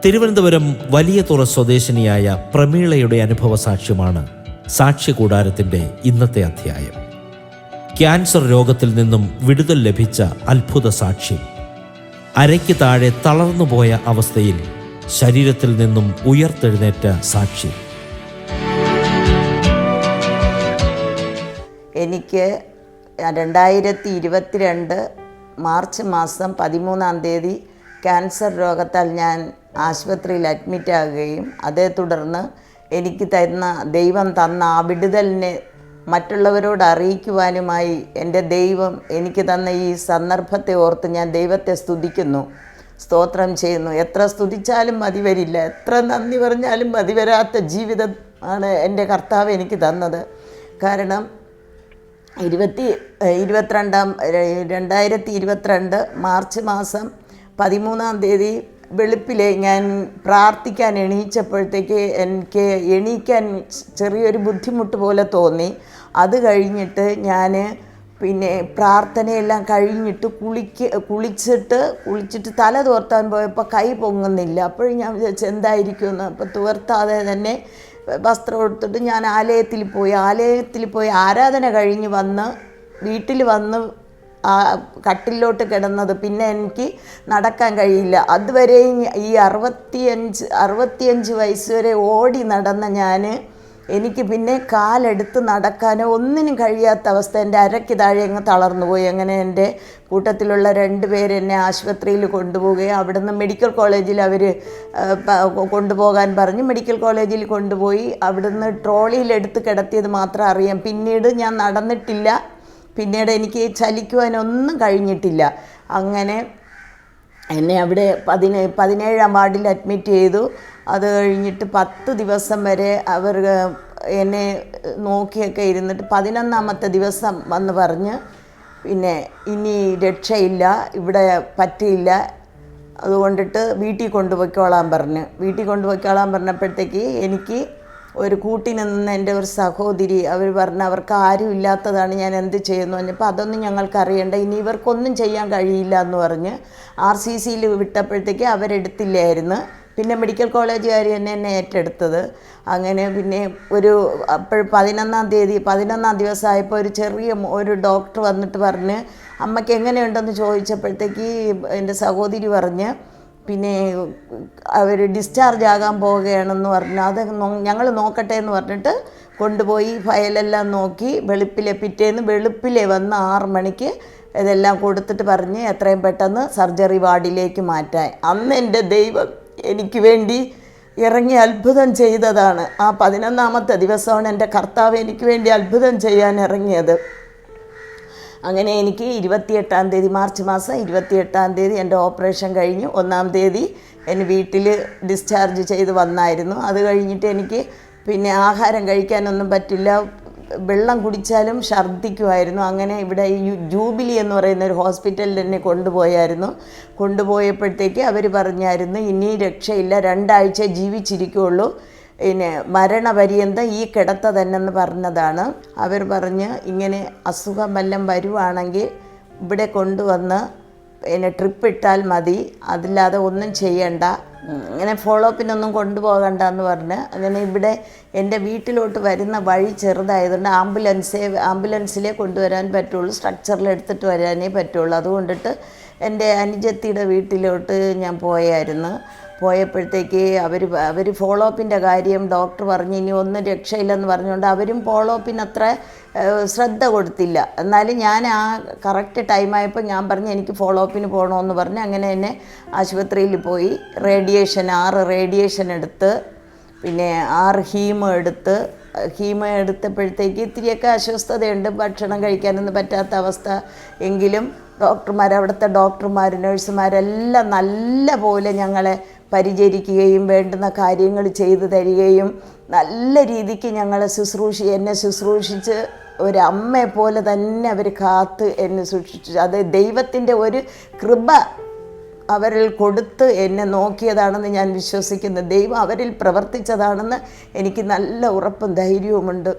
തിരുവനന്തപുരം വലിയതുറ സ്വദേശിനിയായ പ്രമീളയുടെ അനുഭവ സാക്ഷ്യമാണ് സാക്ഷ്യകൂടാരത്തിൻ്റെ ഇന്നത്തെ അധ്യായം. ക്യാൻസർ രോഗത്തിൽ നിന്നും വിടുതൽ ലഭിച്ച അത്ഭുത സാക്ഷ്യം. അരയ്ക്ക് താഴെ തളർന്നുപോയ അവസ്ഥയിൽ ശരീരത്തിൽ നിന്നും ഉയർത്തെഴുന്നേറ്റ സാക്ഷി. എനിക്ക് 2022 മാർച്ച് മാസം 13 ക്യാൻസർ രോഗത്താൽ ഞാൻ ആശുപത്രിയിൽ അഡ്മിറ്റ് ആകുകയും അതേ തുടർന്ന് എനിക്ക് ദൈവം തന്ന ആ വിടുതലിനെ മറ്റുള്ളവരോട് അറിയിക്കുവാനുമായി എൻ്റെ ദൈവം എനിക്ക് തന്ന ഈ സന്ദർഭത്തെ ഓർത്ത് ഞാൻ ദൈവത്തെ സ്തുതിക്കുന്നു, സ്തോത്രം ചെയ്യുന്നു. എത്ര സ്തുതിച്ചാലും മതി വരില്ല, എത്ര നന്ദി പറഞ്ഞാലും മതി വരാത്ത ജീവിതം ആണ് എൻ്റെ കർത്താവ് എനിക്ക് തന്നത്. കാരണം 2022 മാർച്ച് മാസം 13 വെളുപ്പിലെ ഞാൻ പ്രാർത്ഥിക്കാൻ എണീച്ചപ്പോഴത്തേക്ക് എനിക്ക് എണീക്കാൻ ചെറിയൊരു ബുദ്ധിമുട്ട് പോലെ തോന്നി. അത് കഴിഞ്ഞിട്ട് ഞാൻ പിന്നെ പ്രാർത്ഥനയെല്ലാം കഴിഞ്ഞിട്ട് കുളിച്ചിട്ട് തല തുവർത്താൻ പോയപ്പോൾ കൈ പൊങ്ങുന്നില്ല. അപ്പോഴും ഞാൻ വിചാരിച്ചു എന്തായിരിക്കുമെന്ന്. അപ്പോൾ തുവർത്താതെ തന്നെ വസ്ത്രം എടുത്തിട്ട് ഞാൻ ആലയത്തിൽ പോയി ആരാധന കഴിഞ്ഞ് വീട്ടിൽ വന്ന് കട്ടിലോട്ട് കിടന്നത്. പിന്നെ എനിക്ക് നടക്കാൻ കഴിയില്ല. അതുവരെയും ഈ 65 വയസ്സ് വരെ ഓടി നടന്ന എനിക്ക് പിന്നെ കാലെടുത്ത് നടക്കാനോ ഒന്നിനും കഴിയാത്ത അവസ്ഥ. എൻ്റെ അരയ്ക്ക് താഴെ അങ്ങ് തളർന്നു പോയി. അങ്ങനെ എൻ്റെ കൂട്ടത്തിലുള്ള 2 പേര് എന്നെ ആശുപത്രിയിൽ കൊണ്ടുപോവുകയും അവിടുന്ന് മെഡിക്കൽ കോളേജിൽ അവർ കൊണ്ടുപോകാൻ പറഞ്ഞ് മെഡിക്കൽ കോളേജിൽ കൊണ്ടുപോയി അവിടുന്ന് ട്രോളിയിലെടുത്ത് കിടത്തിയത് മാത്രം അറിയാം. പിന്നീട് ഞാൻ നടന്നിട്ടില്ല. പിന്നീട് എനിക്ക് ചലിക്കുവാനൊന്നും കഴിഞ്ഞിട്ടില്ല. അങ്ങനെ എന്നെ അവിടെ 17-ാം വാർഡിൽ അഡ്മിറ്റ് ചെയ്തു. അത് കഴിഞ്ഞിട്ട് 10 ദിവസം വരെ അവർ എന്നെ നോക്കിയൊക്കെ ഇരുന്നിട്ട് 11ാമത്തെ ദിവസം വന്ന് പറഞ്ഞ് പിന്നെ ഇനി രക്ഷയില്ല, ഇവിടെ പറ്റില്ല, അതുകൊണ്ടിട്ട് വീട്ടിൽ കൊണ്ടുപോയിക്കോളാൻ പറഞ്ഞപ്പോഴത്തേക്ക് എനിക്ക് ഒരു കൂട്ടിന് നിന്ന് എൻ്റെ ഒരു സഹോദരി അവർ പറഞ്ഞ് അവർക്ക് ആരും ഇല്ലാത്തതാണ്, ഞാൻ എന്ത് ചെയ്യുന്നു പറഞ്ഞപ്പോൾ അതൊന്നും ഞങ്ങൾക്ക് അറിയണ്ട, ഇനി ഇവർക്കൊന്നും ചെയ്യാൻ കഴിയില്ല എന്ന് പറഞ്ഞ് RCCയിൽ വിട്ടപ്പോഴത്തേക്ക് അവരെടുത്തില്ലായിരുന്നു. പിന്നെ മെഡിക്കൽ കോളേജുകാർ എന്നെ ഏറ്റെടുത്തത്. അങ്ങനെ പിന്നെ അപ്പോൾ 11ാം ദിവസമായപ്പോൾ ഒരു ഡോക്ടർ വന്നിട്ട് പറഞ്ഞ് അമ്മയ്ക്ക് എങ്ങനെയുണ്ടെന്ന് ചോദിച്ചപ്പോഴത്തേക്ക് എൻ്റെ സഹോദരി പറഞ്ഞ് പിന്നെ അവർ ഡിസ്ചാർജ് ആകാൻ പോവുകയാണെന്ന് പറഞ്ഞു. അത് ഞങ്ങൾ നോക്കട്ടെ എന്ന് പറഞ്ഞിട്ട് കൊണ്ടുപോയി ഫയലെല്ലാം നോക്കി പിറ്റേന്ന് വെളുപ്പിലെ വന്ന് 6 മണിക്ക് ഇതെല്ലാം കൊടുത്തിട്ട് പറഞ്ഞ് എത്രയും പെട്ടെന്ന് സർജറി വാർഡിലേക്ക് മാറ്റാൻ. അന്ന് എൻ്റെ ദൈവം എനിക്ക് വേണ്ടി ഇറങ്ങി അത്ഭുതം ചെയ്തതാണ്. ആ 11ാമത്തെ ദിവസമാണ് എൻ്റെ കർത്താവ് എനിക്ക് വേണ്ടി അത്ഭുതം ചെയ്യാൻ ഇറങ്ങിയത്. അങ്ങനെ എനിക്ക് 28-ാം തീയതി മാർച്ച് മാസം 28-ാം തീയതി എൻ്റെ ഓപ്പറേഷൻ കഴിഞ്ഞു. 1-ാം തീയതി എന്നെ വീട്ടിൽ ഡിസ്ചാർജ് ചെയ്ത് വന്നായിരുന്നു. അത് കഴിഞ്ഞിട്ട് എനിക്ക് പിന്നെ ആഹാരം കഴിക്കാനൊന്നും പറ്റില്ല, വെള്ളം കുടിച്ചാലും ഛർദ്ദിക്കുമായിരുന്നു. അങ്ങനെ ഇവിടെ ജൂബിലി എന്ന് പറയുന്ന ഒരു ഹോസ്പിറ്റലിൽ എന്നെ കൊണ്ടുപോയപ്പോഴത്തേക്ക് അവർ പറഞ്ഞായിരുന്നു ഇനി രക്ഷയില്ല, 2 ആഴ്ച ജീവിച്ചിരിക്കുകയുള്ളൂ, പിന്നെ മരണപര്യന്തം ഈ കിടത്ത തന്നെന്ന് പറഞ്ഞതാണ്. അവർ പറഞ്ഞ് ഇങ്ങനെ അസുഖം വല്ലതും വരുവാണെങ്കിൽ ഇവിടെ കൊണ്ടുവന്ന് പിന്നെ ട്രിപ്പ് ഇട്ടാൽ മതി, അതില്ലാതെ ഒന്നും ചെയ്യണ്ട, അങ്ങനെ ഫോളോ അപ്പിനൊന്നും കൊണ്ടുപോകണ്ട എന്ന് പറഞ്ഞ്. അങ്ങനെ ഇവിടെ എൻ്റെ വീട്ടിലോട്ട് വരുന്ന വഴി ചെറുതായതുകൊണ്ട് ആംബുലൻസിലേ കൊണ്ടുവരാൻ പറ്റുള്ളൂ, സ്ട്രക്ചറിൽ എടുത്തിട്ട് വരാനേ പറ്റുള്ളൂ. അതുകൊണ്ടിട്ട് എൻ്റെ അനുജത്തിയുടെ വീട്ടിലോട്ട് ഞാൻ പോയപ്പോഴത്തേക്ക് അവർ ഫോളോ അപ്പിൻ്റെ കാര്യം ഡോക്ടർ പറഞ്ഞ് ഇനി ഒന്നും രക്ഷയില്ലെന്ന് പറഞ്ഞുകൊണ്ട് അവരും ഫോളോ അപ്പിന് അത്ര ശ്രദ്ധ കൊടുത്തില്ല. എന്നാലും ഞാൻ ആ കറക്റ്റ് ടൈമായപ്പോൾ ഞാൻ പറഞ്ഞു എനിക്ക് ഫോളോ അപ്പിന് പോകണമെന്ന് പറഞ്ഞ് അങ്ങനെ എന്നെ ആശുപത്രിയിൽ പോയി 6 റേഡിയേഷൻ എടുത്ത് പിന്നെ 6 ഹീമോ എടുത്തപ്പോഴത്തേക്ക് ഇത്തിരിയൊക്കെ അസ്വസ്ഥതയുണ്ട്, ഭക്ഷണം കഴിക്കാനൊന്നും പറ്റാത്ത അവസ്ഥ. എങ്കിലും അവിടുത്തെ ഡോക്ടർമാർ നഴ്സുമാരെല്ലാം നല്ല പോലെ ഞങ്ങളെ പരിചരിക്കുകയും വേണ്ടുന്ന കാര്യങ്ങൾ ചെയ്തു തരികയും നല്ല രീതിക്ക് എന്നെ ശുശ്രൂഷിച്ച് ഒരമ്മയെ പോലെ തന്നെ അവർ കാത്ത് എന്നെ സൂക്ഷിച്ചു. അത് ദൈവത്തിൻ്റെ ഒരു കൃപ അവരിൽ കൊടുത്ത് എന്നെ നോക്കിയതാണെന്ന് ഞാൻ വിശ്വസിക്കുന്നു. ദൈവം അവരിൽ പ്രവർത്തിച്ചതാണെന്ന് എനിക്ക് നല്ല ഉറപ്പും ധൈര്യവുമുണ്ട്.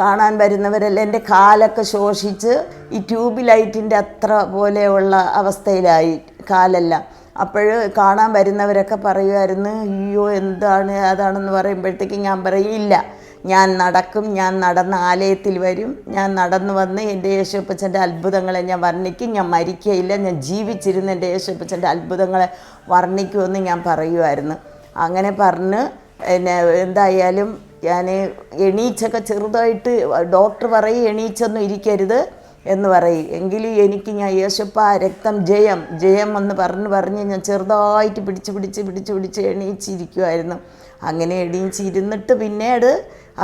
കാണാൻ വരുന്നവരെല്ലാം എൻ്റെ കാലൊക്കെ ശോഷിച്ച് ഈ ട്യൂബ് ലൈറ്റിൻ്റെ അത്ര പോലെയുള്ള അവസ്ഥയിലായി കാലെല്ലാം. അപ്പോൾ കാണാൻ വരുന്നവരൊക്കെ പറയുമായിരുന്നു, അയ്യോ എന്താണ് അതാണെന്ന് പറയുമ്പോഴത്തേക്ക് ഞാൻ പറയും, ഇല്ല ഞാൻ നടക്കും, ഞാൻ നടന്ന് ആലയത്തിൽ വരും, ഞാൻ നടന്നു വന്ന് എൻ്റെ യേശുപ്പച്ചൻ്റെ അത്ഭുതങ്ങളെ ഞാൻ വർണ്ണിക്കും, ഞാൻ മരിക്കയില്ല, ഞാൻ ജീവിച്ചിരുന്ന് എൻ്റെ യേശുപ്പച്ചൻ്റെ അത്ഭുതങ്ങളെ വർണ്ണിക്കുമെന്ന് ഞാൻ പറയുമായിരുന്നു. അങ്ങനെ പറഞ്ഞ് എന്നെ എന്തായാലും ഞാൻ എണീച്ചൊക്കെ ചെറുതായിട്ട് ഡോക്ടർ പറയും എണീച്ചൊന്നും ഇരിക്കരുത് എന്ന് പറയും. എങ്കിലും എനിക്ക് ഞാൻ യേശുപ്പ രക്തം ജയം ജയം എന്ന് പറഞ്ഞ് ഞാൻ ചെറുതായിട്ട് പിടിച്ച് എണീച്ചിരിക്കുമായിരുന്നു. അങ്ങനെ എണീച്ചിരുന്നിട്ട് പിന്നീട്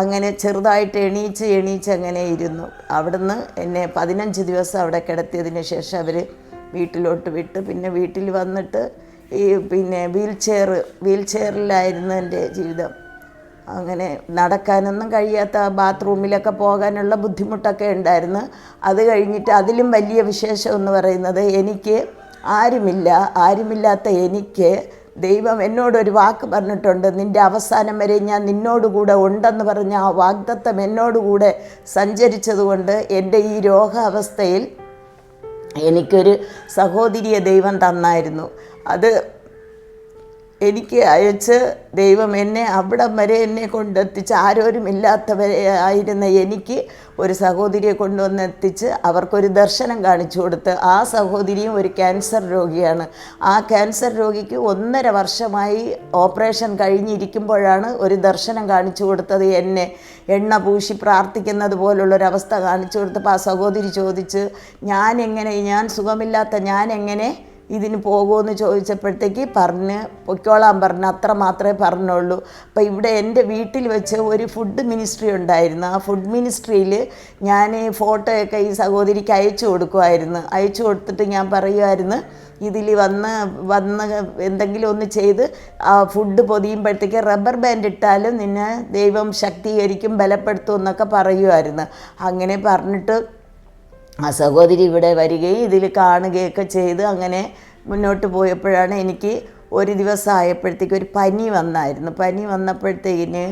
അങ്ങനെ ചെറുതായിട്ട് എണീച്ച് അങ്ങനെ ഇരുന്നു. അവിടുന്ന് എന്നെ 15 ദിവസം അവിടെ കിടത്തിയതിന് ശേഷം അവർ വീട്ടിലോട്ട് വിട്ട്. പിന്നെ വീട്ടിൽ വന്നിട്ട് പിന്നെ വീൽ ചെയറിലായിരുന്നു എൻ്റെ ജീവിതം. അങ്ങനെ നടക്കാനൊന്നും കഴിയാത്ത, ബാത്റൂമിലൊക്കെ പോകാനുള്ള ബുദ്ധിമുട്ടൊക്കെ ഉണ്ടായിരുന്നു. അത് കഴിഞ്ഞിട്ട് അതിലും വലിയ വിശേഷം എന്ന് പറയുന്നത്, എനിക്ക് ആരുമില്ലാത്ത എനിക്ക് ദൈവം എന്നോടൊരു വാക്ക് പറഞ്ഞിട്ടുണ്ട്, നിൻ്റെ അവസാനം വരെ ഞാൻ നിന്നോടുകൂടെ ഉണ്ടെന്ന് പറഞ്ഞ ആ വാഗ്ദത്തം എന്നോടുകൂടെ സഞ്ചരിച്ചതുകൊണ്ട് എൻ്റെ ഈ രോഗാവസ്ഥയിൽ എനിക്കൊരു സഹോദരിയെ ദൈവം തന്നായിരുന്നു. അത് എനിക്ക് അയച്ച് ദൈവം എന്നെ അവിടം വരെ എന്നെ കൊണ്ടെത്തിച്ച്, ആരോരുമില്ലാത്തവരെ ആയിരുന്ന എനിക്ക് ഒരു സഹോദരിയെ കൊണ്ടുവന്നെത്തിച്ച് അവർക്കൊരു ദർശനം കാണിച്ചു കൊടുത്ത്. ആ സഹോദരിയും ഒരു ക്യാൻസർ രോഗിയാണ്. ആ ക്യാൻസർ രോഗിക്ക് 1.5 വർഷമായി ഓപ്പറേഷൻ കഴിഞ്ഞിരിക്കുമ്പോഴാണ് ഒരു ദർശനം കാണിച്ചു കൊടുത്തത്. എന്നെ എണ്ണ പൂശി പ്രാർത്ഥിക്കുന്നത് പോലുള്ളൊരവസ്ഥ കാണിച്ചു കൊടുത്തപ്പോൾ ആ സഹോദരി ചോദിച്ച്, ഞാൻ സുഖമില്ലാത്ത ഞാൻ എങ്ങനെ ഇതിന് പോകുമെന്ന് ചോദിച്ചപ്പോഴത്തേക്ക് പൊയ്ക്കോളാൻ പറഞ്ഞ്, അത്ര മാത്രമേ പറഞ്ഞുള്ളൂ. അപ്പോൾ ഇവിടെ എൻ്റെ വീട്ടിൽ വെച്ച് ഒരു ഫുഡ് മിനിസ്ട്രി ഉണ്ടായിരുന്നു. ആ ഫുഡ് മിനിസ്ട്രിയിൽ ഞാൻ ഫോട്ടോയൊക്കെ ഈ സഹോദരിക്ക് അയച്ചു കൊടുക്കുമായിരുന്നു. അയച്ചു കൊടുത്തിട്ട് ഞാൻ പറയുമായിരുന്നു, ഇതിൽ വന്ന് എന്തെങ്കിലും ഒന്ന് ചെയ്ത് ആ ഫുഡ് പൊതിയുമ്പോഴത്തേക്ക് റബ്ബർ ബാൻഡ് ഇട്ടാലും നിന്നെ ദൈവം ശക്തീകരിക്കും, ബലപ്പെടുത്തും എന്നൊക്കെ പറയുമായിരുന്നു. അങ്ങനെ പറഞ്ഞിട്ട് ആ സഹോദരി ഇവിടെ വരികയും ഇതിൽ കാണുകയൊക്കെ ചെയ്ത് അങ്ങനെ മുന്നോട്ട് പോയപ്പോഴാണ് എനിക്ക് ഒരു ദിവസം ആയപ്പോഴത്തേക്ക് ഒരു പനി വന്നായിരുന്നു. പനി വന്നപ്പോഴത്തേക്കിന്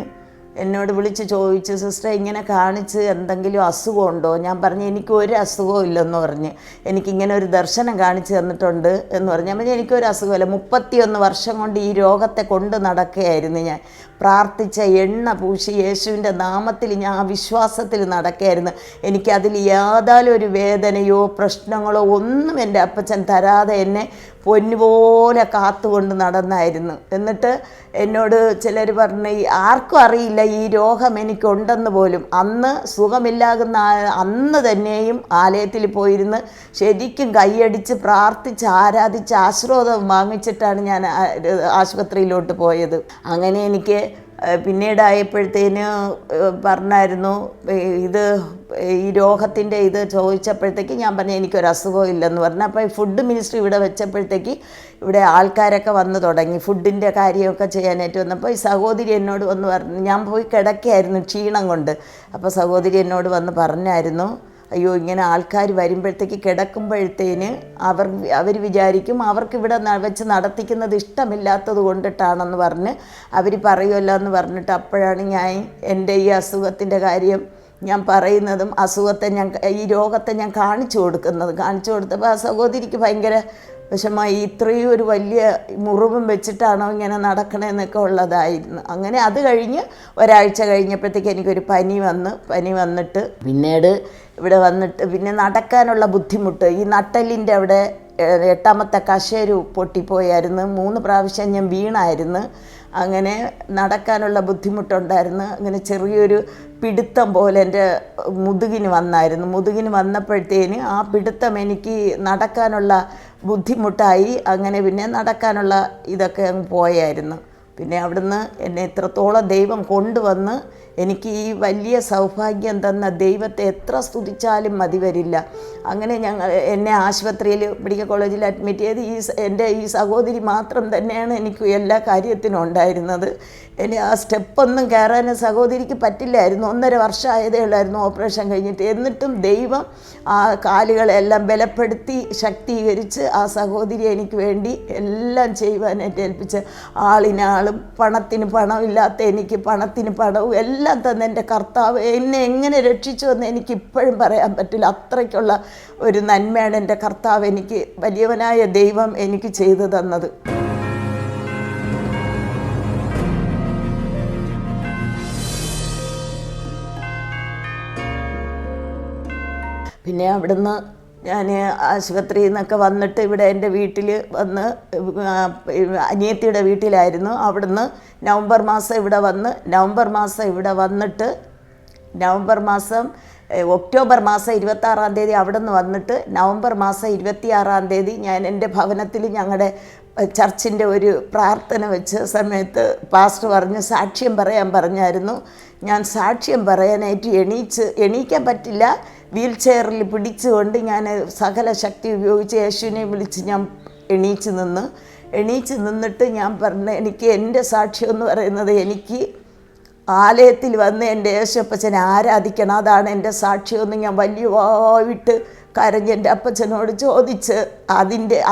എന്നോട് വിളിച്ച് ചോദിച്ചു, സിസ്റ്റർ ഇങ്ങനെ കാണിച്ച് എന്തെങ്കിലും അസുഖമുണ്ടോ? ഞാൻ പറഞ്ഞു, എനിക്കൊരു അസുഖവും ഇല്ലെന്ന് പറഞ്ഞ്. എനിക്കിങ്ങനെ ഒരു ദർശനം കാണിച്ച് തന്നിട്ടുണ്ട് എന്ന് പറഞ്ഞു. ഞാൻ പറഞ്ഞു, എനിക്കൊരു അസുഖമില്ല. 31 വർഷം കൊണ്ട് ഈ രോഗത്തെ കൊണ്ട് നടക്കുകയായിരുന്നു. ഞാൻ പ്രാർത്ഥിച്ച എണ്ണ പൂശി യേശുവിൻ്റെ നാമത്തിൽ ഞാൻ ആ വിശ്വാസത്തിൽ നടക്കുകയായിരുന്നു. എനിക്കതിൽ യാതൊരു വേദനയോ പ്രശ്നങ്ങളോ ഒന്നും എൻ്റെ അപ്പച്ചൻ തരാതെ എന്നെ പൊന്നുപോലെ കാത്തുകൊണ്ട് നടന്നായിരുന്നു. എന്നിട്ട് എന്നോട് ചിലർ പറഞ്ഞ്, ആർക്കും അറിയില്ല ഈ രോഗം എനിക്കുണ്ടെന്ന് പോലും. അന്ന് സുഖമില്ലാകുന്ന അന്ന് തന്നെയും ആലയത്തിൽ പോയിരുന്ന് ശരിക്കും കൈയടിച്ച് പ്രാർത്ഥിച്ച് ആരാധിച്ച് ആശീർവാദം വാങ്ങിച്ചിട്ടാണ് ഞാൻ ആശുപത്രിയിലോട്ട് പോയത്. അങ്ങനെ എനിക്ക് പിന്നീടായപ്പോഴത്തേന് പറഞ്ഞായിരുന്നു, ഈ രോഗത്തിൻ്റെ ഇത് ചോദിച്ചപ്പോഴത്തേക്ക് ഞാൻ പറഞ്ഞു, എനിക്കൊരു അസുഖവും ഇല്ലെന്ന് പറഞ്ഞു. അപ്പോൾ ഫുഡ് മിനിസ്ട്രി ഇവിടെ വെച്ചപ്പോഴത്തേക്ക് ഇവിടെ ആൾക്കാരൊക്കെ വന്നു തുടങ്ങി, ഫുഡിൻ്റെ കാര്യമൊക്കെ ചെയ്യാനായിട്ട് വന്നപ്പോൾ ഈ സഹോദരി എന്നോട് വന്ന് പറഞ്ഞു, ഞാൻ പോയി കിടക്കുകയായിരുന്നു ക്ഷീണം കൊണ്ട്. അപ്പോൾ സഹോദരി എന്നോട് വന്ന് പറഞ്ഞായിരുന്നു, അയ്യോ ഇങ്ങനെ ആൾക്കാർ വരുമ്പോഴത്തേക്ക് കിടക്കുമ്പോഴത്തേന് അവർ വിചാരിക്കും അവർക്കിവിടെ വെച്ച് നടത്തിക്കുന്നത് ഇഷ്ടമില്ലാത്തത് കൊണ്ടിട്ടാണെന്ന് പറഞ്ഞ് അവർ പറയുമല്ലോ എന്ന് പറഞ്ഞിട്ട്, അപ്പോഴാണ് ഞാൻ എൻ്റെ ഈ അസുഖത്തിൻ്റെ കാര്യം ഞാൻ പറയുന്നതും ഈ രോഗത്തെ ഞാൻ കാണിച്ചു കൊടുത്തപ്പോൾ ആ സഹോദരിക്ക് ഭയങ്കര വിഷമമായി. ഇത്രയും ഒരു വലിയ മുറിവും വെച്ചിട്ടാണോ ഇങ്ങനെ നടക്കണമെന്നൊക്കെ ഉള്ളതായിരുന്നു. അങ്ങനെ അത് കഴിഞ്ഞ് ഒരാഴ്ച കഴിഞ്ഞപ്പോഴത്തേക്ക് എനിക്കൊരു പനി വന്നിട്ട് പിന്നീട് ഇവിടെ വന്നിട്ട് പിന്നെ നടക്കാനുള്ള ബുദ്ധിമുട്ട്, ഈ നട്ടെല്ലിൻ്റെ അവിടെ 8ാമത്തെ കശേരു പൊട്ടിപ്പോയായിരുന്നു. 3 പ്രാവശ്യം ഞാൻ വീണായിരുന്നു. അങ്ങനെ നടക്കാനുള്ള ബുദ്ധിമുട്ടുണ്ടായിരുന്നു. അങ്ങനെ ചെറിയൊരു പിടുത്തം പോലെ എൻ്റെ മുതുകിന് വന്നപ്പോഴത്തേന് ആ പിടുത്തം എനിക്ക് നടക്കാനുള്ള ബുദ്ധിമുട്ടായി. അങ്ങനെ പിന്നെ നടക്കാനുള്ള ഇതൊക്കെ അങ്ങ് പോയായിരുന്നു. പിന്നെ അവിടുന്ന് എന്നെ ഇത്രത്തോളം ദൈവം കൊണ്ടുവന്ന് എനിക്ക് ഈ വലിയ സൗഭാഗ്യം തന്ന ദൈവത്തെ എത്ര സ്തുതിച്ചാലും മതി വരില്ല. അങ്ങനെ എന്നെ ആശുപത്രിയിൽ മെഡിക്കൽ കോളേജിൽ അഡ്മിറ്റ് ചെയ്ത് എൻ്റെ ഈ സഹോദരി മാത്രം തന്നെയാണ് എനിക്ക് എല്ലാ കാര്യത്തിനും ഉണ്ടായിരുന്നത്. ഇനി ആ സ്റ്റെപ്പൊന്നും കയറാൻ സഹോദരിക്ക് പറ്റില്ലായിരുന്നു. 1.5 വർഷം ആയതേ ഉള്ളായിരുന്നു ഓപ്പറേഷൻ കഴിഞ്ഞിട്ട്. എന്നിട്ടും ദൈവം ആ കാലുകളെല്ലാം ബലപ്പെടുത്തി ശക്തീകരിച്ച് ആ സഹോദരി എനിക്ക് വേണ്ടി എല്ലാം ചെയ്യുവാനായിട്ട് ഏൽപ്പിച്ച്, ആളിനാളും പണത്തിന് പണമില്ലാത്ത എനിക്ക് പണത്തിന് പണവും എല്ലാം എല്ലാം തന്ന എൻ്റെ കർത്താവ് എന്നെ എങ്ങനെ രക്ഷിച്ചു എന്ന് എനിക്കിപ്പോഴും പറയാൻ പറ്റില്ല. അത്രയ്ക്കുള്ള ഒരു നന്മയാണ് എൻ്റെ കർത്താവ് എനിക്ക്, വലിയവനായ ദൈവം എനിക്ക് ചെയ്തു തന്നത്. പിന്നെ അവിടുന്ന് ഞാൻ ആശുപത്രിയിൽ നിന്നൊക്കെ വന്നിട്ട് ഇവിടെ എൻ്റെ വീട്ടിൽ വന്ന്, അനിയത്തിയുടെ വീട്ടിലായിരുന്നു. അവിടുന്ന് നവംബർ മാസം ഇവിടെ വന്ന്, ഒക്ടോബർ മാസം 26-ാം തീയതി അവിടെ നിന്ന് വന്നിട്ട് നവംബർ മാസം 26-ാം തീയതി ഞാൻ എൻ്റെ ഭവനത്തിൽ ഞങ്ങളുടെ ചർച്ചിൻ്റെ ഒരു പ്രാർത്ഥന വെച്ച സമയത്ത് പാസ്റ്റർ പറഞ്ഞു സാക്ഷ്യം പറയാൻ പറഞ്ഞായിരുന്നു. ഞാൻ സാക്ഷ്യം പറയാനായിട്ട് എണീക്കാൻ പറ്റില്ല, വീൽ ചെയറിൽ പിടിച്ചുകൊണ്ട് ഞാൻ സകല ശക്തി ഉപയോഗിച്ച് യേശുവിനെ വിളിച്ച് ഞാൻ എണീച്ച് നിന്നിട്ട് ഞാൻ പറഞ്ഞു, എനിക്ക് എൻ്റെ സാക്ഷ്യം എന്ന് പറയുന്നത് എനിക്ക് ആലയത്തിൽ വന്ന് എൻ്റെ യേശുപ്പച്ചനെ ആരാധിക്കണം, അതാണ് എൻ്റെ സാക്ഷ്യമെന്ന് ഞാൻ വലിയവായിട്ട് കരഞ്ഞ് എൻ്റെ അപ്പച്ചനോട് ചോദിച്ച്.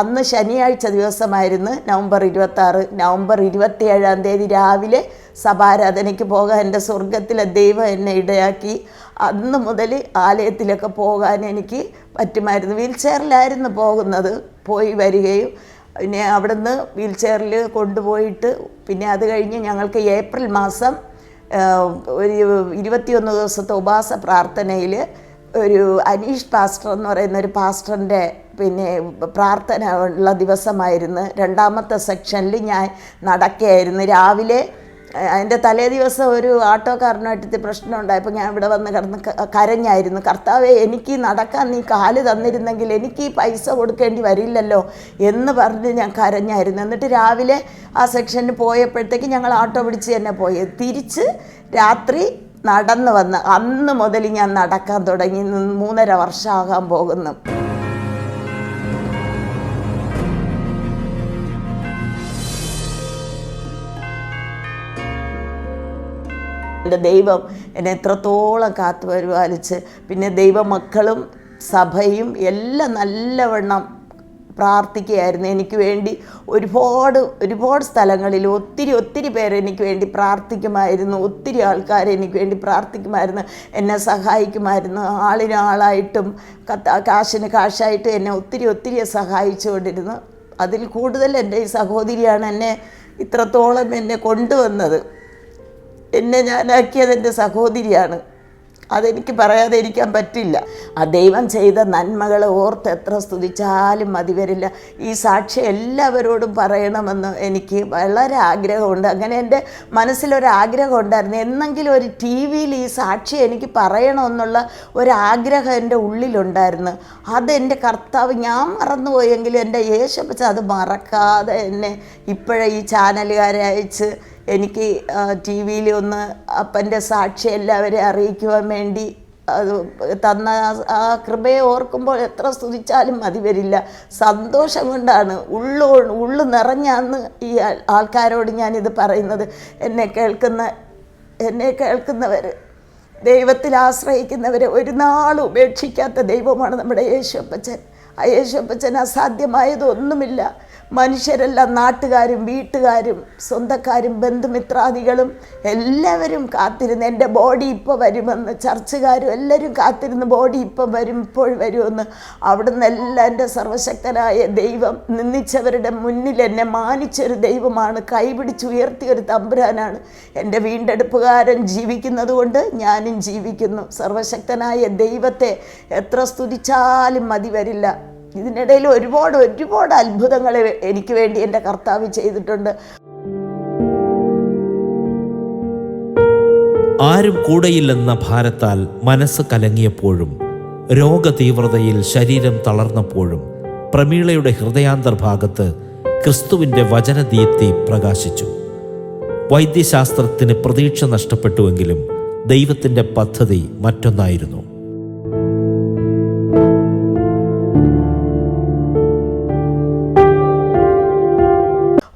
അന്ന് ശനിയാഴ്ച ദിവസമായിരുന്നു, നവംബർ 26. നവംബർ 27-ാം തീയതി രാവിലെ സഭാരാധനയ്ക്ക് പോകാൻ എൻ്റെ സ്വർഗത്തിലെ ദൈവം എന്നെ ഇടയാക്കി. അന്ന് മുതൽ ആലയത്തിലൊക്കെ പോകാൻ എനിക്ക് പറ്റുമായിരുന്നു. വീൽ ചെയറിലായിരുന്നു പോകുന്നത്, പോയി വരികയും പിന്നെ അവിടുന്ന് വീൽ ചെയറിൽ കൊണ്ടുപോയിട്ട് പിന്നെ അത് കഴിഞ്ഞ് ഞങ്ങൾക്ക് ഏപ്രിൽ മാസം ഒരു 21 ദിവസത്തെ ഉപവാസ പ്രാർത്ഥനയിൽ ഒരു അനീഷ് പാസ്റ്റർ എന്ന് പറയുന്ന ഒരു പാസ്റ്ററിൻ്റെ പിന്നെ പ്രാർത്ഥന ഉള്ള ദിവസമായിരുന്നു. 2ാമത്തെ സെക്ഷനിൽ ഞാൻ നടക്കുകയായിരുന്നു. രാവിലെ അതിൻ്റെ തലേ ദിവസം ഒരു ഓട്ടോക്കാരനായിട്ട് പ്രശ്നം ഉണ്ടായപ്പോൾ ഞാൻ ഇവിടെ വന്ന് കിടന്ന് കരഞ്ഞായിരുന്നു, കർത്താവേ എനിക്ക് നടക്കാൻ നീ കാല് തന്നിരുന്നെങ്കിൽ എനിക്ക് ഈ പൈസ കൊടുക്കേണ്ടി വരില്ലല്ലോ എന്ന് പറഞ്ഞ് ഞാൻ കരഞ്ഞായിരുന്നു. എന്നിട്ട് രാവിലെ ആ സെക്ഷന് പോയപ്പോഴത്തേക്ക് ഞങ്ങൾ ഓട്ടോ പിടിച്ച് തന്നെ പോയി. തിരിച്ച് രാത്രി നടന്നു വന്ന് അന്ന് മുതൽ ഞാൻ നടക്കാൻ തുടങ്ങി. 3.5 വർഷമാകാൻ പോകുന്നു. എൻ്റെ ദൈവം എന്നെ എത്രത്തോളം കാത്തു പരിപാലിച്ച്, പിന്നെ ദൈവമക്കളും സഭയും എല്ലാം നല്ലവണ്ണം പ്രാർത്ഥിക്കുകയായിരുന്നു എനിക്ക് വേണ്ടി. ഒരുപാട് സ്ഥലങ്ങളിൽ ഒത്തിരി പേര് എനിക്ക് വേണ്ടി പ്രാർത്ഥിക്കുമായിരുന്നു. ഒത്തിരി ആൾക്കാർ എനിക്ക് വേണ്ടി പ്രാർത്ഥിക്കുമായിരുന്നു, എന്നെ സഹായിക്കുമായിരുന്നു. ആളിനാളായിട്ടും കാശിന് കാശായിട്ടും എന്നെ ഒത്തിരി സഹായിച്ചുകൊണ്ടിരുന്നു. അതിൽ കൂടുതൽ എൻ്റെ ഈ സഹോദരിയാണ് എന്നെ ഇത്രത്തോളം എന്നെ കൊണ്ടുവന്നത്. എന്നെ ഞാനാക്കിയത് എൻ്റെ സഹോദരിയാണ്. അതെനിക്ക് പറയാതെ ഇരിക്കാൻ പറ്റില്ല. ആ ദൈവം ചെയ്ത നന്മകളെ ഓർത്ത് എത്ര സ്തുതിച്ചാലും മതി വരില്ല. ഈ സാക്ഷ്യം എല്ലാവരോടും പറയണമെന്ന് എനിക്ക് വളരെ ആഗ്രഹമുണ്ട്. അങ്ങനെ എൻ്റെ മനസ്സിലൊരാഗ്രഹം ഉണ്ടായിരുന്നു, എന്നെങ്കിലും ഒരു TV-യിൽ ഈ സാക്ഷ്യം എനിക്ക് പറയണമെന്നുള്ള ഒരാഗ്രഹം എൻ്റെ ഉള്ളിലുണ്ടായിരുന്നു. അതെൻ്റെ കർത്താവ്, ഞാൻ മറന്നുപോയെങ്കിലും എൻ്റെ യേശുപ്പച്ച അത് മറക്കാതെ എന്നെ ഇപ്പോഴേ ഈ ചാനലുകാരെ അയച്ച് എനിക്ക് TV-യിൽ ഒന്ന് അപ്പൻ്റെ സാക്ഷ്യം എല്ലാവരെയും അറിയിക്കുവാൻ വേണ്ടി അത് തന്ന ആ കൃപയെ ഓർക്കുമ്പോൾ എത്ര സ്തുതിച്ചാലും മതി വരില്ല. സന്തോഷം കൊണ്ടാണ് ഉള്ളു നിറഞ്ഞാന്ന് ഈ ആൾക്കാരോട് ഞാനിത് പറയുന്നത്. എന്നെ കേൾക്കുന്നവർ, ദൈവത്തിൽ ആശ്രയിക്കുന്നവരെ ഒരു നാളും ഉപേക്ഷിക്കാത്ത ദൈവമാണ് നമ്മുടെ യേശുപ്പച്ചൻ. ആ യേശുപ്പച്ചൻ അസാധ്യമായതൊന്നുമില്ല. മനുഷ്യരെല്ലാം, നാട്ടുകാരും വീട്ടുകാരും സ്വന്തക്കാരും ബന്ധുമിത്രാദികളും എല്ലാവരും കാത്തിരുന്ന് എൻ്റെ ബോഡി ഇപ്പോൾ വരുമെന്ന്, ചർച്ചുകാരും എല്ലാവരും കാത്തിരുന്ന് ബോഡി ഇപ്പം വരും, ഇപ്പോൾ വരുമെന്ന്. അവിടുന്ന് എല്ലാം എൻ്റെ സർവശക്തനായ ദൈവം നിന്ദിച്ചവരുടെ മുന്നിൽ എന്നെ മാനിച്ചൊരു ദൈവമാണ്, കൈപിടിച്ചുയർത്തിയൊരു തമ്പുരാനാണ്. എൻ്റെ വീണ്ടെടുപ്പുകാരൻ ജീവിക്കുന്നത് കൊണ്ട് ഞാനും ജീവിക്കുന്നു. സർവശക്തനായ ദൈവത്തെ എത്ര സ്തുതിച്ചാലും മതി വരില്ല. ഇതിനിടയിൽ ഒരുപാട് അത്ഭുതങ്ങൾ എനിക്ക് വേണ്ടി എൻ്റെ കർത്താവ് ചെയ്തിട്ടുണ്ട്. ആരും കൂടെയില്ലെന്ന ഭാരത്താൽ മനസ്സ് കലങ്ങിയപ്പോഴും രോഗതീവ്രതയിൽ ശരീരം തളർന്നപ്പോഴും പ്രമീളയുടെ ഹൃദയാന്തർഭാഗത്ത് ക്രിസ്തുവിൻ്റെ വചനദീപ്തി പ്രകാശിച്ചു. വൈദ്യശാസ്ത്രത്തിന് പ്രതീക്ഷ നഷ്ടപ്പെട്ടുവെങ്കിലും ദൈവത്തിൻ്റെ പദ്ധതി മറ്റൊന്നായിരുന്നു.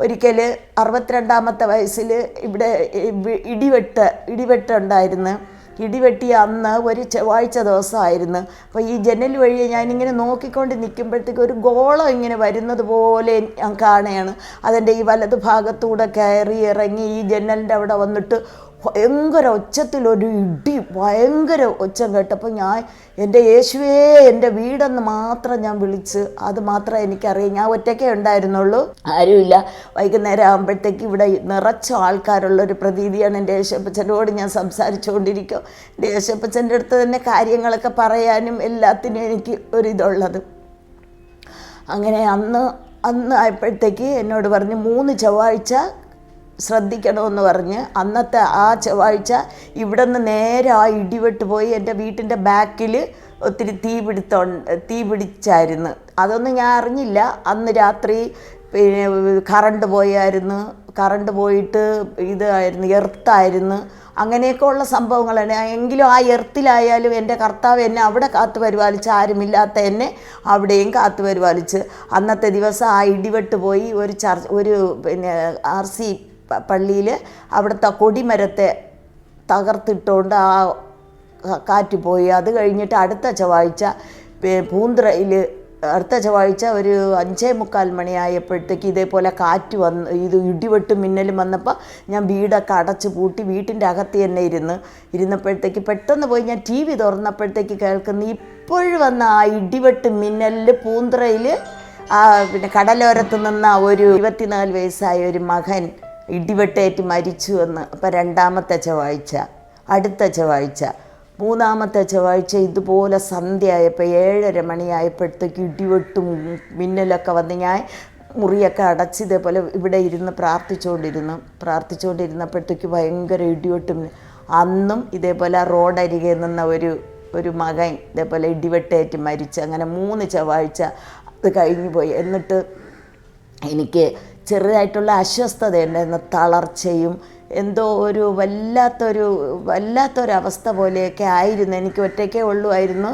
ഒരിക്കൽ 62-ാമത്തെ വയസ്സിൽ ഇവിടെ ഇടിവെട്ടുണ്ടായിരുന്നു. ഇടിവെട്ടിയ അന്ന് ഒരു ചൊവ്വാഴ്ച ദിവസമായിരുന്നു. അപ്പോൾ ഈ ജനൽ വഴി ഞാനിങ്ങനെ നോക്കിക്കൊണ്ട് നിൽക്കുമ്പോഴത്തേക്ക് ഒരു ഗോളം ഇങ്ങനെ വരുന്നത് പോലെ ഞാൻ കാണുകയാണ്. അതിൻ്റെ ഈ വലതു ഭാഗത്തൂടെ കയറി ഇറങ്ങി ഈ ജനലിൻ്റെ അവിടെ വന്നിട്ട് ഭയങ്കര ഒച്ചത്തിലൊരു ഇടി, ഭയങ്കര ഒച്ചം കേട്ടപ്പോൾ ഞാൻ എൻ്റെ യേശുവേ എൻ്റെ വീടെന്ന് മാത്രം ഞാൻ വിളിച്ച്. അത് മാത്രമേ എനിക്കറിയാം. ഞാൻ ഒറ്റയ്ക്കേ ഉണ്ടായിരുന്നുള്ളൂ, ആരുമില്ല. വൈകുന്നേരം ആകുമ്പോഴത്തേക്ക് ഇവിടെ നിറച്ച ആൾക്കാരുള്ളൊരു പ്രതീതിയാണ്. എൻ്റെ യേശപ്പച്ചനോട് ഞാൻ സംസാരിച്ചുകൊണ്ടിരിക്കും. എൻ്റെ യേശപ്പച്ചൻ്റെ അടുത്ത് തന്നെ കാര്യങ്ങളൊക്കെ പറയാനും എല്ലാത്തിനും എനിക്ക് ഒരിതുള്ളത്. അങ്ങനെ അന്ന് ആയപ്പോഴത്തേക്ക് എന്നോട് പറഞ്ഞ് 3 ചൊവ്വാഴ്ച ശ്രദ്ധിക്കണമെന്ന് പറഞ്ഞ്, അന്നത്തെ ആ ചൊവ്വാഴ്ച ഇവിടെ നിന്ന് നേരെ ആ ഇടിവെട്ട് പോയി എൻ്റെ വീട്ടിൻ്റെ ബാക്കിൽ ഒത്തിരി തീ പിടിച്ചായിരുന്നു. അതൊന്നും ഞാൻ അറിഞ്ഞില്ല. അന്ന് രാത്രി പിന്നെ കറണ്ട് പോയായിരുന്നു. കറണ്ട് പോയിട്ട് ഇതായിരുന്നു, എർത്തായിരുന്നു. അങ്ങനെയൊക്കെ ഉള്ള സംഭവങ്ങളാണ്. എങ്കിലും ആ എർത്തിലായാലും എൻ്റെ കർത്താവ് എന്നെ അവിടെ കാത്തു പരിപാലിച്ച്, ആരുമില്ലാത്ത എന്നെ അവിടെയും കാത്തു പരിപാലിച്ച്. അന്നത്തെ ദിവസം ആ ഇടിവെട്ട് പോയി ഒരു പിന്നെ RC പള്ളിയിൽ അവിടുത്തെ കൊടിമരത്തെ തകർത്തിട്ടുകൊണ്ട് ആ കാറ്റ് പോയി. അത് കഴിഞ്ഞിട്ട് അടുത്ത ചൊവ്വാഴ്ച പൂന്തറയിൽ അടുത്ത ചൊവ്വാഴ്ച ഒരു 5:45 മണിയായപ്പോഴത്തേക്ക് ഇതേപോലെ കാറ്റ് വന്ന് ഇത് ഇടിവെട്ടും മിന്നലും വന്നപ്പോൾ ഞാൻ വീടൊക്കെ അടച്ച് പൂട്ടി വീട്ടിൻ്റെ അകത്ത് തന്നെ ഇരുന്നപ്പോഴത്തേക്ക് പെട്ടെന്ന് പോയി ഞാൻ TV തുറന്നപ്പോഴത്തേക്ക് കേൾക്കുന്ന ഇപ്പോഴും വന്ന ആ ഇടിവെട്ട് മിന്നലിൽ പൂന്തറയിൽ ആ പിന്നെ കടലോരത്ത് നിന്ന ഒരു 24 വയസ്സായ ഒരു മകൻ ഇടിവെട്ടേറ്റ് മരിച്ചു എന്ന്. അപ്പോൾ 2ാമത്തെ ചൊവ്വാഴ്ച, അടുത്ത ചൊവ്വാഴ്ച, 3ാമത്തെ ചൊവ്വാഴ്ച ഇതുപോലെ സന്ധ്യയായപ്പോൾ 7:30 മണിയായപ്പോഴത്തേക്ക് ഇടിവെട്ടും മിന്നലൊക്കെ വന്ന് ഞാൻ മുറിയൊക്കെ അടച്ച് ഇതേപോലെ ഇവിടെ ഇരുന്ന് പ്രാർത്ഥിച്ചുകൊണ്ടിരുന്നപ്പോഴത്തേക്ക് ഭയങ്കര ഇടിവെട്ടും. അന്നും ഇതേപോലെ റോഡരികെ നിന്ന ഒരു മകൻ ഇതേപോലെ ഇടിവെട്ടേറ്റ് മരിച്ചു. അങ്ങനെ 3 ചൊവ്വാഴ്ച അത് കഴിഞ്ഞു പോയി. എന്നിട്ട് എനിക്ക് ചെറുതായിട്ടുള്ള അസ്വസ്ഥതയുണ്ടായിരുന്നു, തളർച്ചയും എന്തോ ഒരു വല്ലാത്തൊരവസ്ഥ പോലെയൊക്കെ ആയിരുന്നു. എനിക്ക് ഒറ്റയ്ക്കേ ഉള്ളുമായിരുന്നു.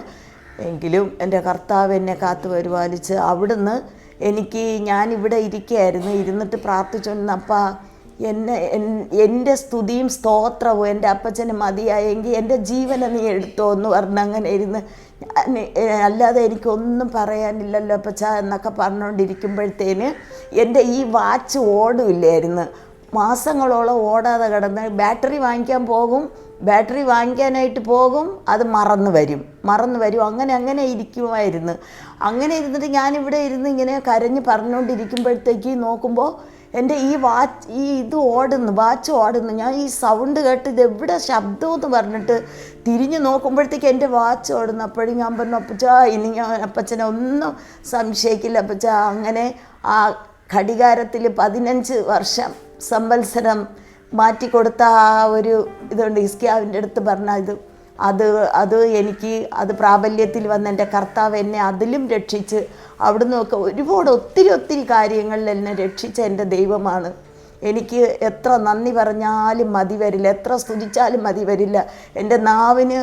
എങ്കിലും എൻ്റെ കർത്താവ് എന്നെ കാത്തു പരിപാലിച്ച് അവിടുന്ന് ഞാനിവിടെ ഇരിക്കുകയായിരുന്നു. ഇരുന്നിട്ട് പ്രാർത്ഥിച്ചുകൊണ്ടിരുന്ന അപ്പാ എൻ്റെ സ്തുതിയും സ്തോത്രവും എൻ്റെ അപ്പച്ചന് മതിയായെങ്കിൽ എൻ്റെ ജീവനെ നീ എടുത്തോ എന്ന് പറഞ്ഞ് അങ്ങനെ ഇരുന്ന് അല്ലാതെ എനിക്കൊന്നും പറയാനില്ലല്ലോ അപ്പച്ച എന്നൊക്കെ പറഞ്ഞുകൊണ്ടിരിക്കുമ്പോഴത്തേന് എൻ്റെ ഈ വാച്ച് ഓടുമില്ലായിരുന്നു. മാസങ്ങളോളം ഓടാതെ കിടന്ന് ബാറ്ററി വാങ്ങിക്കാനായിട്ട് പോകും, അത് മറന്നു വരും. അങ്ങനെ ഇരിക്കുമായിരുന്നു. അങ്ങനെ ഇരുന്നിട്ട് ഞാനിവിടെ ഇരുന്ന് ഇങ്ങനെ കരഞ്ഞ് പറഞ്ഞുകൊണ്ടിരിക്കുമ്പോഴത്തേക്ക് നോക്കുമ്പോൾ എൻ്റെ ഈ വാച്ച് ഓടുന്നു. ഞാൻ ഈ സൗണ്ട് കേട്ട് ഇതെവിടെ ശബ്ദമെന്ന് പറഞ്ഞിട്ട് തിരിഞ്ഞ് നോക്കുമ്പോഴത്തേക്ക് എൻ്റെ വാച്ച് ഓടുന്നു. അപ്പോഴും ഞാൻ പറഞ്ഞു അപ്പച്ച ഇനി ഞാൻ അപ്പച്ചനെ ഒന്നും സംശയിക്കില്ല അപ്പച്ച. അങ്ങനെ ആ ഘടികാരത്തിൽ 15 വർഷം സംവത്സരം മാറ്റിക്കൊടുത്ത ആ ഒരു ഇതുണ്ട്. ഹിസ്കിയാവിൻ്റെ അടുത്ത് പറഞ്ഞ അത് എനിക്ക് പ്രാബല്യത്തിൽ വന്ന എൻ്റെ കർത്താവ് എന്നെ അതിലും രക്ഷിച്ച് അവിടുന്ന് ഒക്കെ ഒരുപാട് ഒത്തിരി കാര്യങ്ങളിൽ എന്നെ രക്ഷിച്ച എൻ്റെ ദൈവമാണ്. എനിക്ക് എത്ര നന്ദി പറഞ്ഞാലും മതി വരില്ല, എത്ര സ്തുതിച്ചാലും മതി വരില്ല. എൻ്റെ നാവിന്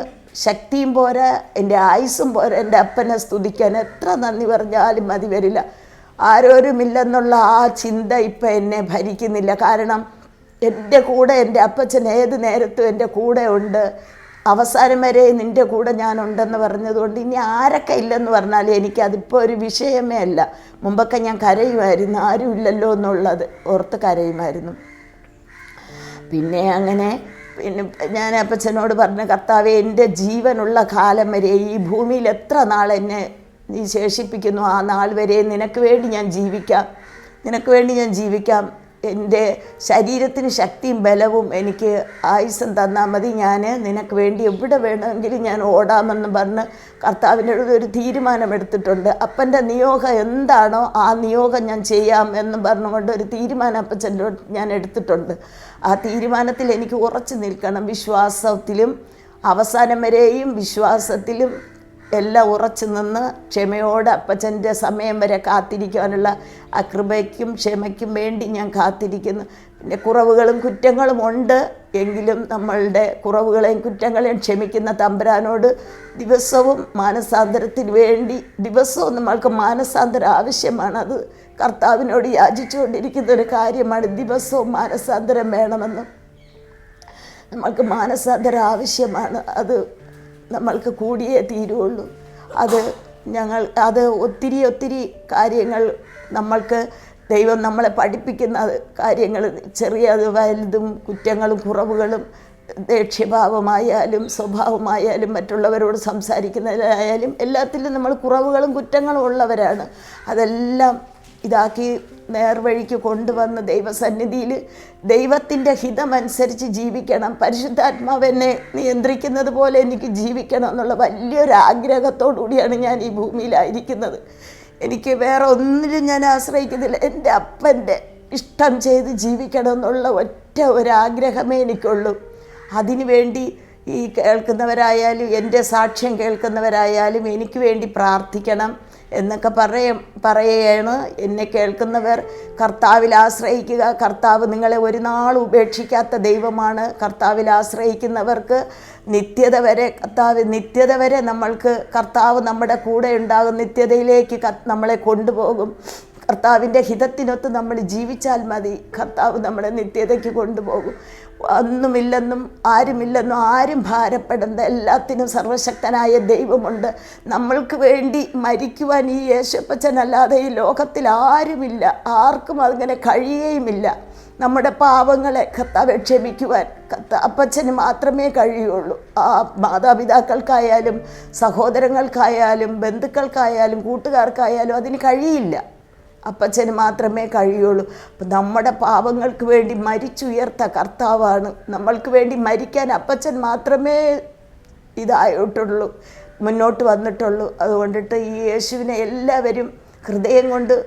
ശക്തിയും പോരാ, എൻ്റെ ആയുസ്സും പോരാ എൻ്റെ അപ്പനെ സ്തുതിക്കാൻ. എത്ര നന്ദി പറഞ്ഞാലും മതി വരില്ല. ആരോരുമില്ലെന്നുള്ള ആ ചിന്ത ഇപ്പം എന്നെ ഭരിക്കുന്നില്ല. കാരണം എൻ്റെ കൂടെ എൻ്റെ അപ്പച്ചൻ ഏത് നേരത്തും എൻ്റെ കൂടെ ഉണ്ട്. അവസാനം വരെ നിൻ്റെ കൂടെ ഞാനുണ്ടെന്ന് പറഞ്ഞതുകൊണ്ട് ഇനി ആരൊക്കെ ഇല്ലെന്ന് പറഞ്ഞാലും എനിക്കതിപ്പോൾ ഒരു വിഷയമേ അല്ല. മുമ്പൊക്കെ ഞാൻ കരയുമായിരുന്നു, ആരും ഇല്ലല്ലോ എന്നുള്ളത് ഓർത്ത് കരയുമായിരുന്നു. പിന്നെ ഞാൻ അപ്പച്ചനോട് പറഞ്ഞ കർത്താവേ, എൻ്റെ ജീവനുള്ള കാലം വരെ ഈ ഭൂമിയിൽ എത്ര നാൾ എന്നെ നീ ശേഷിപ്പിക്കുന്നു ആ നാൾ വരെ നിനക്ക് വേണ്ടി ഞാൻ ജീവിക്കാം. എൻ്റെ ശരീരത്തിന് ശക്തിയും ബലവും എനിക്ക് ആയുസ്സും തന്നാൽ മതി. ഞാൻ നിനക്ക് വേണ്ടി എവിടെ വേണമെങ്കിലും ഞാൻ ഓടാമെന്ന് പറഞ്ഞ് കർത്താവിൻ്റെ ഒരു തീരുമാനമെടുത്തിട്ടുണ്ട്. അപ്പൻ്റെ നിയോഗം എന്താണോ ആ നിയോഗം ഞാൻ ചെയ്യാം എന്ന് പറഞ്ഞുകൊണ്ട് ഒരു തീരുമാനം അപ്പച്ചൻ്റെ ഞാൻ എടുത്തിട്ടുണ്ട്. ആ തീരുമാനത്തിൽ എനിക്ക് ഉറച്ചു നിൽക്കണം. വിശ്വാസത്തിലും അവസാനം വരെയും വിശ്വാസത്തിലും എല്ലാം ഉറച്ചു നിന്ന് ക്ഷമയോടെ അപ്പച്ചൻ്റെ സമയം വരെ കാത്തിരിക്കാനുള്ള ആ കൃപയ്ക്കും ക്ഷമയ്ക്കും വേണ്ടി ഞാൻ കാത്തിരിക്കുന്നു. പിന്നെ കുറവുകളും കുറ്റങ്ങളും ഉണ്ട് എങ്കിലും നമ്മളുടെ കുറവുകളെയും കുറ്റങ്ങളെയും ക്ഷമിക്കുന്ന തമ്പുരാനോട് ദിവസവും മാനസാന്തരത്തിന് വേണ്ടി ദിവസവും നമ്മൾക്ക് മാനസാന്തരം ആവശ്യമാണ്. അത് കർത്താവിനോട് യാചിച്ചുകൊണ്ടിരിക്കുന്ന ഒരു കാര്യമാണ്. ദിവസവും മാനസാന്തരം വേണമെന്ന് നമ്മൾക്ക് മാനസാന്തരം ആവശ്യമാണ്. അത് നമ്മൾക്ക് കൂടിയേ തീരുള്ളൂ. അത് ഒത്തിരി കാര്യങ്ങൾ നമ്മൾക്ക് ദൈവം നമ്മളെ പഠിപ്പിക്കുന്ന കാര്യങ്ങൾ, ചെറിയ വലുതും കുറ്റങ്ങളും കുറവുകളും ദേഷ്യഭാവമായാലും സ്വഭാവമായാലും മറ്റുള്ളവരോട് സംസാരിക്കുന്നതിലായാലും എല്ലാത്തിലും നമ്മൾ കുറവുകളും കുറ്റങ്ങളും ഉള്ളവരാണ്. അതെല്ലാം ഇതാക്കി നേർവഴിക്ക് കൊണ്ടുവന്ന് ദൈവസന്നിധിയിൽ ദൈവത്തിൻ്റെ ഹിതമനുസരിച്ച് ജീവിക്കണം, പരിശുദ്ധാത്മാവ് എന്നെ നിയന്ത്രിക്കുന്നത് പോലെ എനിക്ക് ജീവിക്കണം എന്നുള്ള വലിയൊരു ആഗ്രഹത്തോടു കൂടിയാണ് ഞാൻ ഈ ഭൂമിയിലായിരിക്കുന്നത്. എനിക്ക് വേറെ ഒന്നിലും ഞാൻ ആശ്രയിക്കുന്നില്ല. എൻ്റെ അപ്പൻ്റെ ഇഷ്ടം ചെയ്ത് ജീവിക്കണം എന്നുള്ള ഒറ്റ ഒരാഗ്രഹമേ എനിക്കുള്ളൂ. അതിനു വേണ്ടി ഈ കേൾക്കുന്നവരായാലും എൻ്റെ സാക്ഷ്യം കേൾക്കുന്നവരായാലും എനിക്ക് വേണ്ടി പ്രാർത്ഥിക്കണം എന്നൊക്കെ പറയുകയാണ്. എന്നെ കേൾക്കുന്നവർ കർത്താവിൽ ആശ്രയിക്കുക. കർത്താവ് നിങ്ങളെ ഒരു നാൾ ഉപേക്ഷിക്കാത്ത ദൈവമാണ്. കർത്താവിൽ ആശ്രയിക്കുന്നവർക്ക് നിത്യത വരെ കർത്താവ് നമ്മുടെ കൂടെ ഉണ്ടാകും. നിത്യതയിലേക്ക് നമ്മളെ കൊണ്ടുപോകും. കർത്താവിൻ്റെ ഹിതത്തിനൊത്ത് നമ്മൾ ജീവിച്ചാൽ മതി. കർത്താവ് നമ്മളെ നിത്യതയ്ക്ക് കൊണ്ടുപോകും. ഒന്നുമില്ലെന്നും ആരുമില്ലെന്നും ആരും ഭാരപ്പെടേണ്ട, എല്ലാത്തിനും സർവശക്തനായ ദൈവമുണ്ട്. നമ്മൾക്ക് വേണ്ടി മരിക്കുവാൻ ഈ യേശുപ്പച്ചനല്ലാതെ ഈ ലോകത്തിൽ ആരുമില്ല. ആർക്കും അങ്ങനെ കഴിയുകയുമില്ല. നമ്മുടെ പാപങ്ങളെ കർത്താവെ ക്ഷമിക്കുവാൻ അപ്പച്ചന് മാത്രമേ കഴിയുള്ളൂ. ആ മാതാപിതാക്കൾക്കായാലും സഹോദരങ്ങൾക്കായാലും ബന്ധുക്കൾക്കായാലും കൂട്ടുകാർക്കായാലും അതിന് കഴിയില്ല. അപ്പച്ചന് മാത്രമേ കഴിയുള്ളൂ. അപ്പം നമ്മുടെ പാപങ്ങൾക്ക് വേണ്ടി മരിച്ചുയർത്ത കർത്താവാണ്. നമ്മൾക്ക് വേണ്ടി മരിക്കാൻ അപ്പച്ചൻ മാത്രമേ ഇതായിട്ടുള്ളൂ, മുന്നോട്ട് വന്നിട്ടുള്ളൂ. അതുകൊണ്ടിട്ട് ഈ യേശുവിനെ എല്ലാവരും ഹൃദയം കൊണ്ട്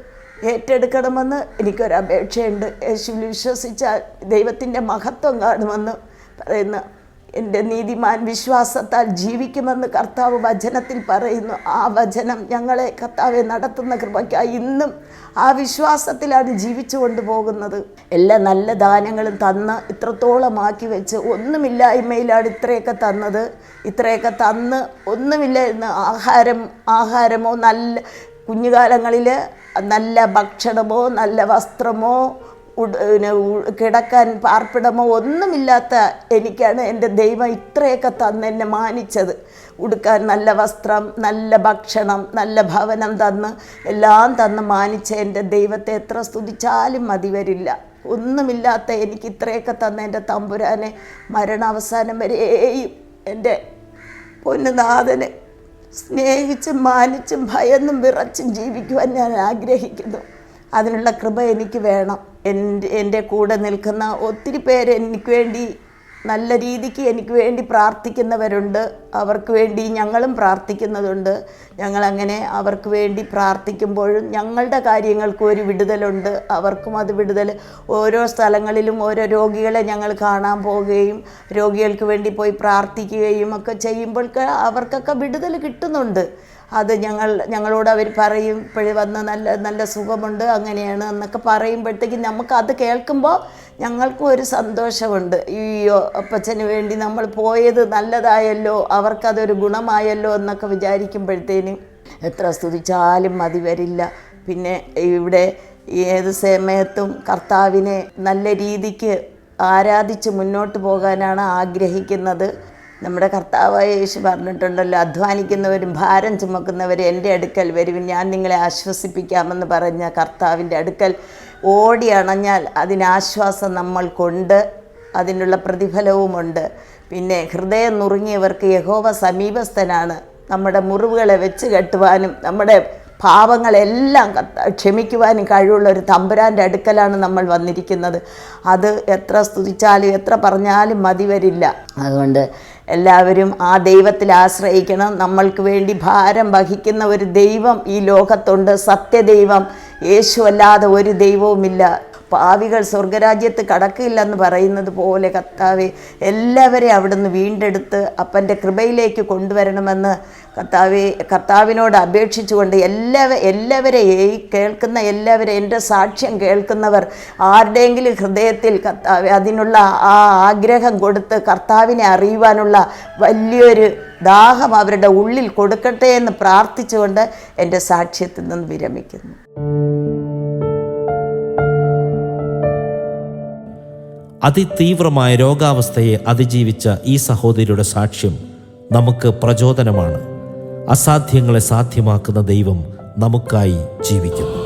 ഏറ്റെടുക്കണമെന്ന് എനിക്കൊരപേക്ഷയുണ്ട്. യേശുവിൽ വിശ്വസിച്ചാൽ ദൈവത്തിൻ്റെ മഹത്വം കാണുമെന്ന് പറയുന്ന എൻ്റെ നീതിമാൻ വിശ്വാസത്താൽ ജീവിക്കുമെന്ന് കർത്താവ് വചനത്തിൽ പറയുന്നു. ആ വചനം ഞങ്ങളെ കർത്താവെ നടത്തുന്ന കൃപയ്ക്കായി ഇന്നും ആ വിശ്വാസത്തിലാണ് ജീവിച്ചു കൊണ്ടുപോകുന്നത്. എല്ലാ നല്ല ദാനങ്ങളും തന്ന് ഇത്രത്തോളമാക്കി വെച്ച് ഒന്നുമില്ലായ്മയിലാണ് ഇത്രയൊക്കെ തന്നത്. ഇത്രയൊക്കെ തന്ന് ഒന്നുമില്ലായിരുന്നു. ആഹാരമോ നല്ല കുഞ്ഞുകാലങ്ങളിൽ നല്ല ഭക്ഷണമോ നല്ല വസ്ത്രമോ കിടക്കാൻ പാർപ്പിടമോ ഒന്നുമില്ലാത്ത എനിക്കാണ് എൻ്റെ ദൈവം ഇത്രയൊക്കെ തന്ന് എന്നെ മാനിച്ചത്. ഉടുക്കാൻ നല്ല വസ്ത്രം, നല്ല ഭക്ഷണം, നല്ല ഭവനം തന്ന് എല്ലാം തന്ന് മാനിച്ച എൻ്റെ ദൈവത്തെ എത്ര സ്തുതിച്ചാലും മതി വരില്ല. ഒന്നുമില്ലാത്ത എനിക്ക് ഇത്രയൊക്കെ തന്ന എൻ്റെ തമ്പുരാനെ മരണാവസാനം വരെയും എൻ്റെ പൊന്നുനാഥനെ സ്നേഹിച്ചും മാനിച്ചും ഭയന്നും വിറച്ചും ജീവിക്കുവാൻ ഞാൻ ആഗ്രഹിക്കുന്നു. അതിനുള്ള കൃപ എനിക്ക് വേണം. എൻ്റെ കൂടെ നിൽക്കുന്ന ഒത്തിരി പേര് എനിക്ക് വേണ്ടി നല്ല രീതിക്ക് എനിക്ക് വേണ്ടി പ്രാർത്ഥിക്കുന്നവരുണ്ട്. അവർക്ക് വേണ്ടി ഞങ്ങളും പ്രാർത്ഥിക്കുന്നതുണ്ട്. ഞങ്ങളങ്ങനെ അവർക്ക് വേണ്ടി പ്രാർത്ഥിക്കുമ്പോഴും ഞങ്ങളുടെ കാര്യങ്ങൾക്ക് ഒരു വിടുതലുണ്ട്, അവർക്കും അത് വിടുതൽ. ഓരോ സ്ഥലങ്ങളിലും ഓരോ രോഗികളെ ഞങ്ങൾ കാണാൻ പോവുകയും രോഗികൾക്ക് വേണ്ടി പോയി പ്രാർത്ഥിക്കുകയും ഒക്കെ ചെയ്യുമ്പോൾ അവർക്കൊക്കെ വിടുതൽ കിട്ടുന്നുണ്ട്. അത് ഞങ്ങളോട് അവർ പറയും, ഇപ്പോഴും വന്ന് നല്ല സുഖമുണ്ട് അങ്ങനെയാണ് എന്നൊക്കെ പറയുമ്പോഴത്തേക്കും നമുക്കത് കേൾക്കുമ്പോൾ ഞങ്ങൾക്കും ഒരു സന്തോഷമുണ്ട്. അയ്യോ അപ്പച്ചന് വേണ്ടി നമ്മൾ പോയത് നല്ലതായല്ലോ, അവർക്കതൊരു ഗുണമായല്ലോ എന്നൊക്കെ വിചാരിക്കുമ്പോഴത്തേനും എത്ര സ്തുതിച്ചാലും മതി വരില്ല. പിന്നെ ഇവിടെ ഏത് സമയത്തും കർത്താവിനെ നല്ല രീതിക്ക് ആരാധിച്ച് മുന്നോട്ട് പോകാനാണ് ആഗ്രഹിക്കുന്നത്. നമ്മുടെ കർത്താവായ യേശു പറഞ്ഞിട്ടുണ്ടല്ലോ, അധ്വാനിക്കുന്നവരും ഭാരം ചുമക്കുന്നവരും എൻ്റെ അടുക്കൽ വരുവിൻ, ഞാൻ നിങ്ങളെ ആശ്വസിപ്പിക്കാമെന്ന് പറഞ്ഞ കർത്താവിൻ്റെ അടുക്കൽ ഓടി അണഞ്ഞാൽ അതിനാശ്വാസം നമ്മൾക്കുണ്ട്, അതിനുള്ള പ്രതിഫലവുമുണ്ട്. പിന്നെ ഹൃദയം നുറുങ്ങിയവർക്ക് യഹോവ സമീപസ്ഥനാണ്. നമ്മുടെ മുറിവുകളെ വെച്ച് കെട്ടുവാനും നമ്മുടെ പാപങ്ങളെല്ലാം ക്ഷമിക്കുവാനും കഴിവുള്ള ഒരു തമ്പുരാൻ്റെ അടുക്കലാണ് നമ്മൾ വന്നിരിക്കുന്നത്. അത് എത്ര സ്തുതിച്ചാലും എത്ര പറഞ്ഞാലും മതി വരില്ല. അതുകൊണ്ട് എല്ലാവരും ആ ദൈവത്തിൽ ആശ്രയിക്കണം. നമ്മൾക്ക് വേണ്ടി ഭാരം വഹിക്കുന്ന ഒരു ദൈവം ഈ ലോകത്തുണ്ട്, സത്യദൈവം. യേശു അല്ലാതെ ഒരു ദൈവവുമില്ല. പാവികൾ സ്വർഗരാജ്യത്ത് കടക്കില്ലെന്ന് പറയുന്നത് പോലെ കർത്താവെ എല്ലാവരെയും അവിടുന്ന് വീണ്ടെടുത്ത് അപ്പൻ്റെ കൃപയിലേക്ക് കൊണ്ടുവരണമെന്ന് കർത്താവിനോട് അപേക്ഷിച്ചുകൊണ്ട് എല്ലാവരെയും കേൾക്കുന്ന എല്ലാവരെയും എൻ്റെ സാക്ഷ്യം കേൾക്കുന്നവർ ആരുടെയെങ്കിലും ഹൃദയത്തിൽ കർത്താവെ അതിനുള്ള ആ ആഗ്രഹം കൊടുത്ത് കർത്താവിനെ അറിയുവാനുള്ള വലിയൊരു ദാഹം അവരുടെ ഉള്ളിൽ കൊടുക്കട്ടെ എന്ന് പ്രാർത്ഥിച്ചുകൊണ്ട് എൻ്റെ സാക്ഷ്യത്തിൽ നിന്ന് വിരമിക്കുന്നു. അതിതീവ്രമായ രോഗാവസ്ഥയെ അതിജീവിച്ച ഈ സഹോദരിയുടെ സാക്ഷ്യം നമുക്ക് പ്രചോദനമാണ്. അസാധ്യങ്ങളെ സാധ്യമാക്കുന്ന ദൈവം നമുക്കായി ജീവിക്കുന്നു.